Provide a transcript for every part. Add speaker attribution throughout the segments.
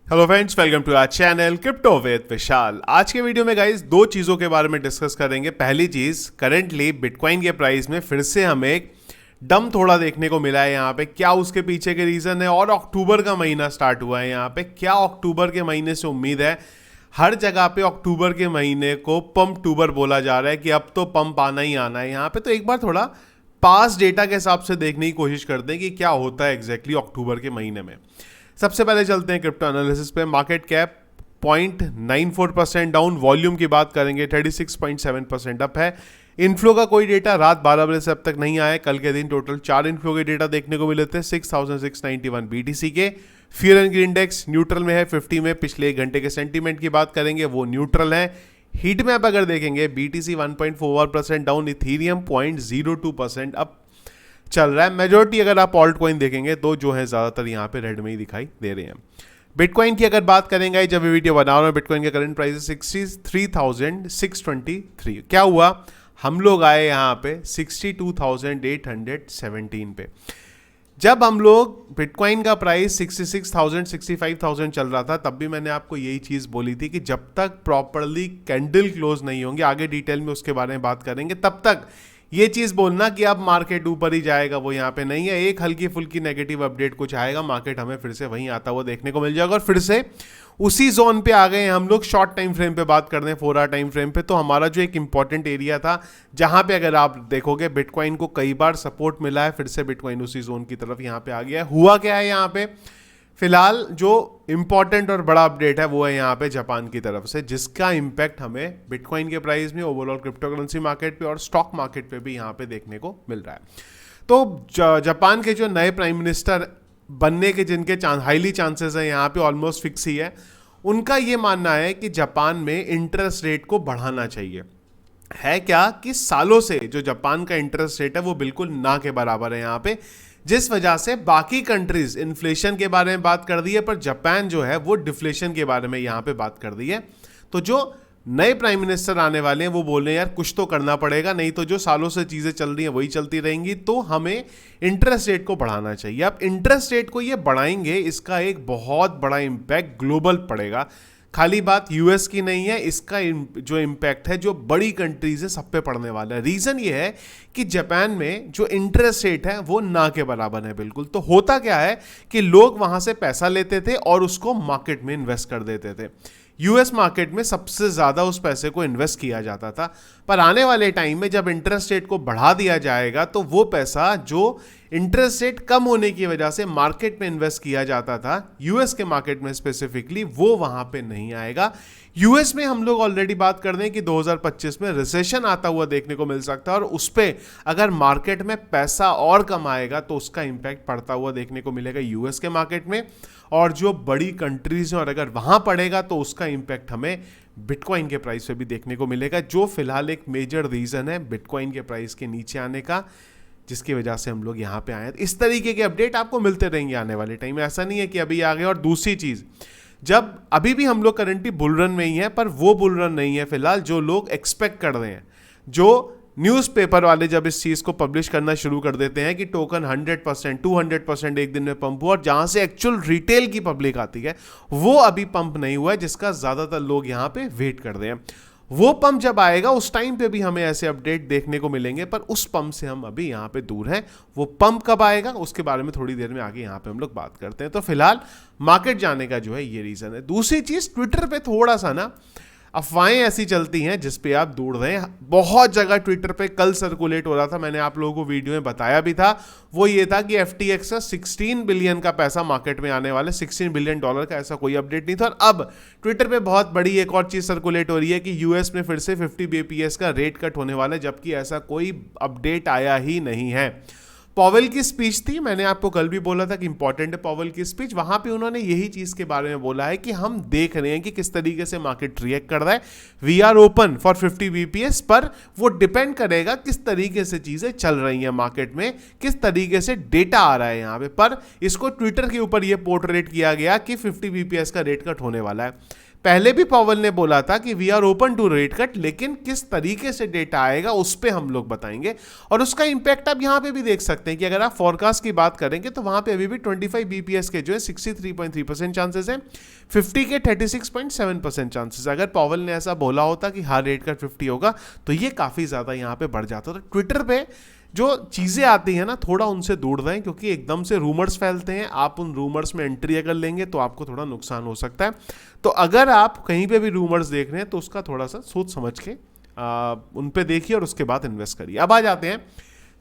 Speaker 1: Hello friends, welcome to our channel crypto with Vishal. आज के video में गाइस दो चीज़ों के बारे में डिस्कस करेंगे। पहली चीज़, करंटली बिटकॉइन के प्राइस में फिर से हमें एक डम थोड़ा देखने को मिला है यहाँ पे। क्या उसके पीछे के रीज़न है, और अक्टूबर का महीना स्टार्ट हुआ है यहाँ पे। क्या अक्टूबर के महीने से उम्मीद है? हर जगह पे अक्टूबर के महीने को पंप टूबर बोला जा रहा है कि अब तो पंप आना ही आना है यहाँ पे। तो एक बार थोड़ा पास डेटा के हिसाब से देखने की कोशिश करते हैं कि क्या होता है एग्जैक्टली अक्टूबर के महीने में। सबसे पहले चलते हैं क्रिप्टो एनालिसिस पे। Market cap 0.94% down. वॉल्यूम की बात करेंगे 36.7% अप है। इनफ्लो का कोई डेटा रात 12 बजे से अब तक नहीं आया। कल के दिन टोटल 4 इनफ्लो के डेटा देखने को मिले थे 6691 बीटीसी के। Fear and green index neutral में है 50 में। पिछले एक घंटे के सेंटीमेंट की बात करेंगे, वो न्यूट्रल है। हीट मैप अगर देखेंगे, बीटीसी 1.41% डाउन, इथीरियम 0.02% अप चल रहा है। मेजोरिटी अगर आप ऑल्ट कॉइन देखेंगे तो जो है ज़्यादातर यहाँ पे रेड में ही दिखाई दे रहे हैं। बिटकॉइन की अगर बात करेंगे, जब ये वीडियो बना रहा हूँ, बिटकॉइन का करंट प्राइस 63,623। क्या हुआ? हम लोग आए यहाँ पे 62,817 पे। जब हम लोग बिटकॉइन का प्राइस 66,000 65,000 चल रहा था, तब भी मैंने आपको यही चीज़ बोली थी कि जब तक प्रॉपरली कैंडल क्लोज नहीं होंगे, आगे डिटेल में उसके बारे में बात करेंगे, तब तक ये चीज़ बोलना कि अब मार्केट ऊपर ही जाएगा, वो यहाँ पे नहीं है। एक हल्की फुल्की नेगेटिव अपडेट कुछ आएगा, मार्केट हमें फिर से वहीं आता हुआ देखने को मिल जाएगा और फिर से उसी जोन पे आ गए हैं हम लोग। शॉर्ट टाइम फ्रेम पे बात करते हैं, 4 आवर टाइम फ्रेम पे। तो हमारा जो एक इंपॉर्टेंट एरिया था, जहां पे अगर आप देखोगे बिटकॉइन को कई बार सपोर्ट मिला है, फिर से बिटकॉइन उसी जोन की तरफ यहाँ पे आ गया है। हुआ क्या है यहाँ पे? फिलहाल जो इंपॉर्टेंट और बड़ा अपडेट है वो है यहाँ पे जापान की तरफ से, जिसका इम्पैक्ट हमें बिटकॉइन के प्राइस में, ओवरऑल क्रिप्टो करेंसी मार्केट पे और स्टॉक मार्केट पे भी यहाँ पे देखने को मिल रहा है। तो जापान के जो नए प्राइम मिनिस्टर बनने के जिनके हाईली चांसेस है यहाँ पे, ऑलमोस्ट फिक्स ही है, उनका ये मानना है कि जापान में इंटरेस्ट रेट को बढ़ाना चाहिए। है क्या कि सालों से जो जापान का इंटरेस्ट रेट है वो बिल्कुल ना के बराबर है यहाँ पे, जिस वजह से बाकी कंट्रीज इन्फ्लेशन के बारे में बात कर दी है, पर जापान जो है वो डिफ्लेशन के बारे में यहाँ पे बात कर दी है। तो जो नए प्राइम मिनिस्टर आने वाले हैं वो बोल रहे हैं यार कुछ तो करना पड़ेगा, नहीं तो जो सालों से चीज़ें चल रही हैं वही चलती रहेंगी, तो हमें इंटरेस्ट रेट को बढ़ाना चाहिए। अब इंटरेस्ट रेट को ये बढ़ाएंगे, इसका एक बहुत बड़ा इम्पैक्ट ग्लोबल पड़ेगा। खाली बात यूएस की नहीं है, इसका जो इम्पैक्ट है जो बड़ी कंट्रीज है सब पे पड़ने वाला है। रीज़न ये है कि जापान में जो इंटरेस्ट रेट है वो ना के बराबर है बिल्कुल। तो होता क्या है कि लोग वहाँ से पैसा लेते थे और उसको मार्केट में इन्वेस्ट कर देते थे। यूएस मार्केट में सबसे ज़्यादा उस पैसे को इन्वेस्ट किया जाता था, पर आने वाले टाइम में जब इंटरेस्ट रेट को बढ़ा दिया जाएगा तो वो पैसा जो इंटरेस्ट रेट कम होने की वजह से मार्केट में इन्वेस्ट किया जाता था, यूएस के मार्केट में स्पेसिफिकली, वो वहाँ पे नहीं आएगा। यूएस में हम लोग ऑलरेडी बात कर रहे हैं कि 2025 में रिसेशन आता हुआ देखने को मिल सकता है, और उस पर अगर मार्केट में पैसा और कम आएगा तो उसका इंपैक्ट पड़ता हुआ देखने को मिलेगा यूएस के मार्केट में और जो बड़ी कंट्रीज हैं, और अगर वहाँ पड़ेगा तो उसका इंपैक्ट हमें बिटकॉइन के प्राइस पे भी देखने को मिलेगा, जो फिलहाल एक मेजर रीज़न है बिटकॉइन के प्राइस के नीचे आने का, जिसकी वजह से हम लोग यहाँ पे आए हैं। इस तरीके के अपडेट आपको मिलते रहेंगे आने वाले टाइम में, ऐसा नहीं है कि अभी आ गए। और दूसरी चीज़, जब अभी भी हम लोग करंटली बुल रन में ही हैं, पर वो बुल रन नहीं है फिलहाल जो लोग एक्सपेक्ट कर रहे हैं। जो न्यूज़पेपर वाले जब इस चीज़ को पब्लिश करना शुरू कर देते हैं कि टोकन 100% 200% एक दिन में पंप हुआ, और जहाँ से एक्चुअल रिटेल की पब्लिक आती है वो अभी पंप नहीं हुआ है, जिसका ज़्यादातर लोग यहाँ पे वेट कर रहे हैं। वो पंप जब आएगा उस टाइम पे भी हमें ऐसे अपडेट देखने को मिलेंगे, पर उस पंप से हम अभी यहाँ पे दूर हैं। वो पंप कब आएगा उसके बारे में थोड़ी देर में आगे यहाँ पे हम लोग बात करते हैं। तो फिलहाल मार्केट जाने का जो है ये रीज़न है। दूसरी चीज़, ट्विटर पे थोड़ा सा ना अफवाहें ऐसी चलती हैं जिस पे आप दूर रहे हैं। बहुत जगह ट्विटर पे कल सर्कुलेट हो रहा था, मैंने आप लोगों को वीडियो में बताया भी था, वो ये था कि एफटीएक्स का 16 बिलियन का पैसा मार्केट में आने वाला है, $16 बिलियन का। ऐसा कोई अपडेट नहीं था। और अब ट्विटर पे बहुत बड़ी एक और चीज़ सर्कुलेट हो रही है कि यूएस में फिर से 50 bps का रेट कट होने वाला है, जबकि ऐसा कोई अपडेट आया ही नहीं है। पॉवेल की स्पीच थी, मैंने आपको कल भी बोला था कि इंपॉर्टेंट है पॉवेल की स्पीच। वहां पे उन्होंने यही चीज के बारे में बोला है कि हम देख रहे हैं कि किस तरीके से मार्केट रिएक्ट कर रहा है, we are open for 50 bps, पर वो डिपेंड करेगा किस तरीके से चीजें चल रही हैं मार्केट में, किस तरीके से डेटा आ रहा है यहाँ पे। पर इसको ट्विटर के ऊपर ये पोर्ट्रेट किया गया कि 50 bps का रेट कट होने वाला है। पहले भी पॉवेल ने बोला था कि we are open to rate cut, लेकिन किस तरीके से डेटा आएगा उस पे हम लोग बताएंगे। और उसका इंपैक्ट आप यहां पे भी देख सकते हैं कि अगर आप फोरकास्ट की बात करेंगे तो वहां पे अभी भी 25 बीपीएस के जो है 63.3% चांसेस है, 50 के 36.7% चांसेस। अगर पॉवेल ने ऐसा बोला होता कि हाँ रेट कट 50 होगा तो ये काफी ज्यादा यहां पे बढ़ जाता। तो ट्विटर पे जो चीजें आती हैं ना, थोड़ा उनसे दूर रहें, क्योंकि एकदम से रूमर्स फैलते हैं। आप उन रूमर्स में एंट्री अगर लेंगे तो आपको थोड़ा नुकसान हो सकता है। तो अगर आप कहीं पे भी रूमर्स देख रहे हैं तो उसका थोड़ा सा सोच समझ के उन पे देखिए और उसके बाद इन्वेस्ट करिए। अब आ जाते हैं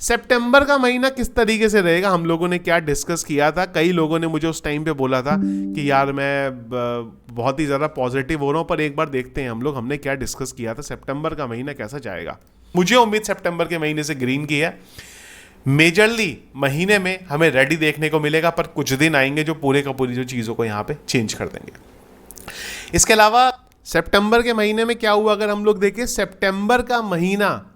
Speaker 1: सितंबर का महीना किस तरीके से रहेगा, हम लोगों ने क्या डिस्कस किया था। कई लोगों ने मुझे उस टाइम पे बोला था कि यार मैं बहुत ही ज़्यादा पॉजिटिव हो रहा हूँ, पर एक बार देखते हैं हम लोग हमने क्या डिस्कस किया था, सितंबर का महीना कैसा जाएगा। मुझे उम्मीद सितंबर के महीने से ग्रीन की है। मेजरली महीने में हमें रेडी देखने को मिलेगा, पर कुछ दिन आएंगे जो पूरे का पूरी जो चीज़ों को यहाँ पे चेंज कर देंगे। इसके अलावा सितंबर के महीने में क्या हुआ अगर हम लोग देखें, सितंबर का महीना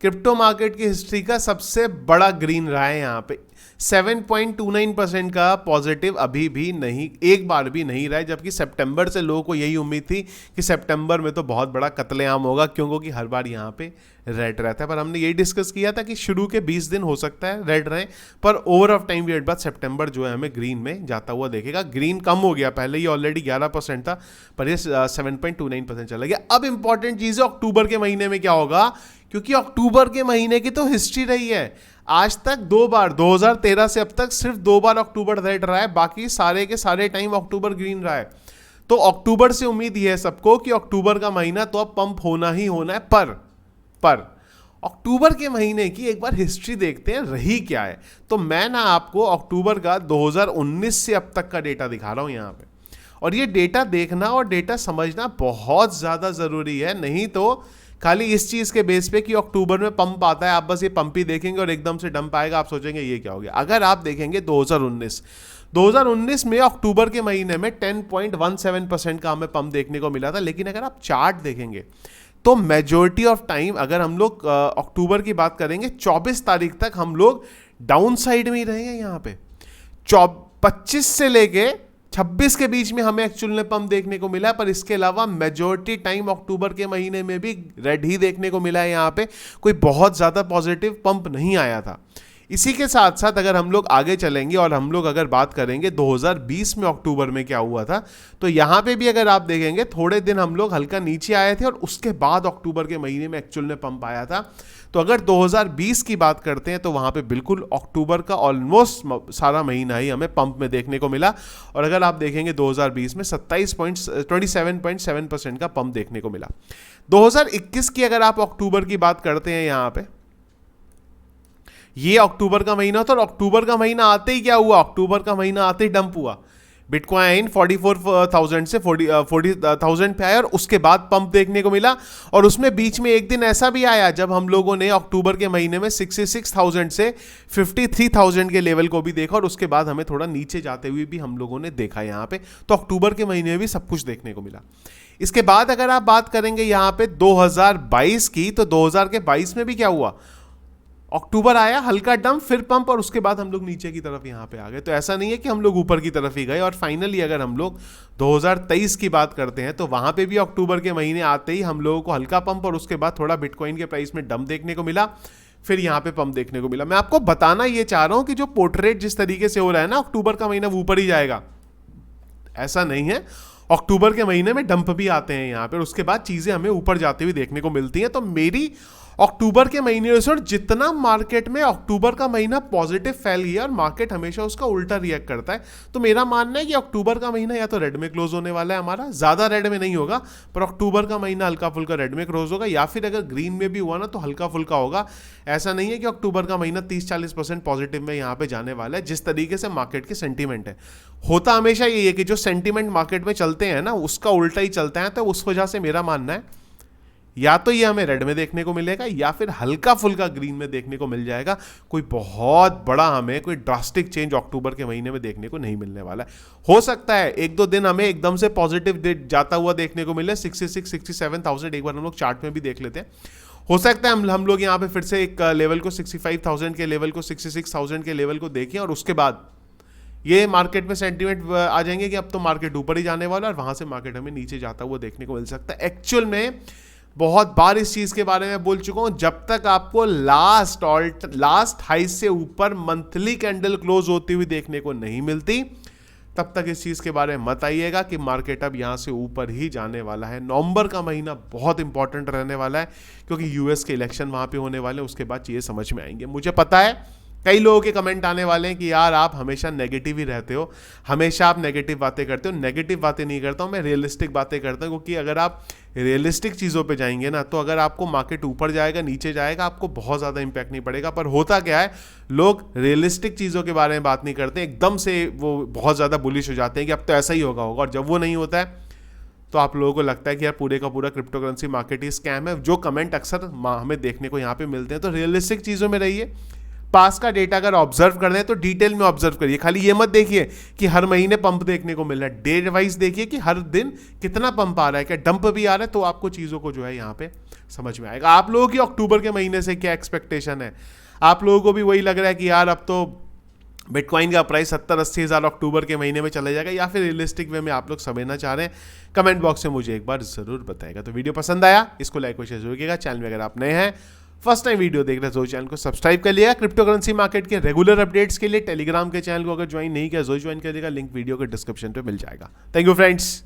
Speaker 1: क्रिप्टो मार्केट की हिस्ट्री का सबसे बड़ा ग्रीन रहा है। यहाँ पे 7.29% का पॉजिटिव अभी भी नहीं, एक बार भी नहीं रहा है, जबकि सितंबर से लोगों को यही उम्मीद थी कि सितंबर में तो बहुत बड़ा कत्लेआम होगा, क्योंकि हर बार यहाँ पे रेड रहता है। पर हमने यही डिस्कस किया था कि शुरू के 20 दिन हो सकता है रेड रहे, पर ओवर ऑफ टाइम पीरियड बाद सितंबर जो है हमें ग्रीन में जाता हुआ देखेगा। ग्रीन कम हो गया, पहले ये ऑलरेडी 11% था, पर ये 7.29% चला गया। अब इंपॉर्टेंट चीज़ है अक्टूबर के महीने में क्या होगा, क्योंकि अक्टूबर के महीने की तो हिस्ट्री रही है। आज तक 2 बार, 2013 से अब तक सिर्फ 2 बार अक्टूबर रेड रहा है, बाकी सारे के सारे टाइम अक्टूबर ग्रीन रहा है। तो अक्टूबर से उम्मीद यह है सबको कि अक्टूबर का महीना तो अब पंप होना ही होना है। पर अक्टूबर के महीने की एक बार हिस्ट्री देखते हैं रही क्या है। तो मैं ना आपको अक्टूबर का 2019 से अब तक का डेटा दिखा रहा हूं यहां पे, और ये डेटा देखना और डेटा समझना बहुत ज्यादा जरूरी है। नहीं तो खाली इस चीज के बेस पे कि अक्टूबर में पंप आता है, आप बस ये पंप ही देखेंगे और एकदम से डंप आएगा, आप सोचेंगे ये क्या हो गया। अगर आप देखेंगे 2019 में अक्टूबर के महीने में 10.17% का हमें पंप देखने को मिला था। लेकिन अगर आप चार्ट देखेंगे तो मेजॉरिटी ऑफ टाइम, अगर हम लोग अक्टूबर की बात करेंगे, 24 तारीख तक हम लोग डाउन साइड में ही रहे हैं। यहाँ पे 25 से लेके 26 के बीच में हमें एक्चुअल में पंप देखने को मिला है, पर इसके अलावा मेजॉरिटी टाइम अक्टूबर के महीने में भी रेड ही देखने को मिला है। यहाँ पे कोई बहुत ज़्यादा पॉजिटिव पंप नहीं आया था। इसी के साथ साथ अगर हम लोग आगे चलेंगे और हम लोग अगर बात करेंगे 2020 में अक्टूबर में क्या हुआ था, तो यहाँ पे भी अगर आप देखेंगे थोड़े दिन हम लोग हल्का नीचे आए थे और उसके बाद अक्टूबर के महीने में एक्चुअल में पंप आया था। तो अगर 2020 की बात करते हैं तो वहाँ पे बिल्कुल अक्टूबर का ऑलमोस्ट सारा महीना ही हमें पंप में देखने को मिला। और अगर आप देखेंगे 2020 में 27.7% का पंप देखने को मिला। 2021 की अगर आप अक्टूबर की बात करते हैं, यहाँ पे ये अक्टूबर का महीना था और अक्टूबर का महीना आते ही क्या हुआ, अक्टूबर का महीना आते ही डंप हुआ। बिटकॉइन 44,000 से 40,000 पे आया और उसके बाद पंप देखने को मिला। और उसमें बीच में एक दिन ऐसा भी आया जब हम लोगों ने अक्टूबर के महीने में 66,000 से 53,000 के लेवल को भी देखा, और उसके बाद हमें थोड़ा नीचे जाते हुए भी हम लोगों ने देखा यहाँ पे। तो अक्टूबर के महीने में भी सब कुछ देखने को मिला। इसके बाद अगर आप बात करेंगे यहाँ पे 2022 की, तो 2022 में भी क्या हुआ, अक्टूबर आया, हल्का डंप, फिर पंप, और उसके बाद हम लोग नीचे की तरफ यहाँ पे आ गए। तो ऐसा नहीं है कि हम लोग ऊपर की तरफ ही गए। और फाइनली अगर हम लोग 2023 की बात करते हैं तो वहाँ पे भी अक्टूबर के महीने आते ही हम लोगों को हल्का पंप और उसके बाद थोड़ा बिटकॉइन के प्राइस में डंप देखने को मिला, फिर यहाँ पे पंप देखने को मिला। मैं आपको बताना ये चाह रहा हूँ कि जो पोर्ट्रेट जिस तरीके से हो रहा है ना, अक्टूबर का महीना वो ऊपर ही जाएगा, ऐसा नहीं है। अक्टूबर के महीने में डंप भी आते हैं यहाँ पे, उसके बाद चीज़ें हमें ऊपर जाते हुए देखने को मिलती हैं। तो मेरी अक्टूबर के महीने से जितना मार्केट में अक्टूबर का महीना पॉजिटिव फैल गया और मार्केट हमेशा उसका उल्टा रिएक्ट करता है, तो मेरा मानना है कि अक्टूबर का महीना या तो रेड में क्लोज होने वाला है हमारा, ज़्यादा रेड में नहीं होगा, पर अक्टूबर का महीना हल्का फुल्का रेड में क्लोज होगा, या फिर अगर ग्रीन में भी हुआ ना तो हल्का फुल्का होगा। ऐसा नहीं है कि अक्टूबर का महीना 30-40% पॉजिटिव में यहाँ पे जाने वाला है। जिस तरीके से मार्केट की सेंटीमेंट है, होता हमेशा यही है कि जो सेंटीमेंट मार्केट में चलते हैं ना उसका उल्टा ही चलता है। तो उस वजह से मेरा मानना है या तो ये हमें रेड में देखने को मिलेगा या फिर हल्का फुल्का ग्रीन में देखने को मिल जाएगा। कोई बहुत बड़ा हमें कोई ड्रास्टिक चेंज अक्टूबर के महीने में देखने को नहीं मिलने वाला है। हो सकता है एक दो दिन हमें एकदम से पॉजिटिव जाता हुआ देखने को मिले, 66-67,000 एक बार हम लोग चार्ट में भी देख लेते हैं। हो सकता है हम लोग यहाँ पे फिर से एक लेवल को 65,000 के लेवल को 66,000 के लेवल को देखें और उसके बाद ये मार्केट में सेंटीमेंट आ जाएंगे कि अब तो मार्केट ऊपर ही जाने वाला है, और वहां से मार्केट हमें नीचे जाता हुआ देखने को मिल सकता है। एक्चुअल में बहुत बार इस चीज के बारे में बोल चुका हूं, जब तक आपको लास्ट हाई से ऊपर मंथली कैंडल क्लोज होती हुई देखने को नहीं मिलती, तब तक इस चीज के बारे में मत आइएगा कि मार्केट अब यहां से ऊपर ही जाने वाला है। नवंबर का महीना बहुत इंपॉर्टेंट रहने वाला है, क्योंकि यूएस के इलेक्शन वहां पे होने वाले हैं, उसके बाद चीजें समझ में आएंगे। मुझे पता है कई लोगों के कमेंट आने वाले हैं कि यार आप हमेशा नेगेटिव ही रहते हो, हमेशा आप नेगेटिव बातें करते हो। नेगेटिव बातें नहीं करता हूं मैं, रियलिस्टिक बातें करता हूं, क्योंकि अगर आप रियलिस्टिक चीज़ों पे जाएंगे ना, तो अगर आपको मार्केट ऊपर जाएगा नीचे जाएगा आपको बहुत ज़्यादा इंपैक्ट नहीं पड़ेगा। पर होता क्या है, लोग रियलिस्टिक चीज़ों के बारे में बात नहीं करते, एकदम से वो बहुत ज़्यादा बुलिश हो जाते हैं कि अब तो ऐसा ही होगा, और जब वो नहीं होता है तो आप लोगों को लगता है कि यार पूरे का पूरा क्रिप्टो करेंसी मार्केट ही स्कैम है। जो कमेंट अक्सर हमें देखने को यहाँ पे मिलते हैं, तो रियलिस्टिक चीज़ों में रहिए। पास का डेटा अगर ऑब्जर्व कर रहे हैं तो डिटेल में ऑब्जर्व करिए, खाली ये मत देखिए कि हर महीने पंप देखने को मिल रहा है। डे वाइज देखिए कि हर दिन कितना पंप आ रहा है, क्या डंप भी आ रहा है, तो आपको चीज़ों को जो है यहाँ पे समझ में आएगा। आप लोगों की अक्टूबर के महीने से क्या एक्सपेक्टेशन है? आप लोगों को भी वही लग रहा है कि यार अब तो बिटकॉइन का प्राइस 70-80 हज़ार अक्टूबर के महीने में चला जाएगा, या फिर रियलिस्टिक वे में आप लोग समझना चाह रहे हैं? कमेंट बॉक्स में मुझे एक बार जरूर बताएगा। तो वीडियो पसंद आया, इसको लाइक और शेयर जरूर कीजिएगा। चैनल में अगर आप नए हैं, फर्स्ट टाइम वीडियो देख रहे हैं, तो चैनल को सब्सक्राइब कर लिया। क्रिप्टो करेंसी मार्केट के रेगुलर अपडेट्स के लिए टेलीग्राम के चैनल को अगर ज्वाइन नहीं किया, जरूर ज्वाइन कर लिएगा, लिंक वीडियो के डिस्क्रिप्शन पे मिल जाएगा। Thank you friends.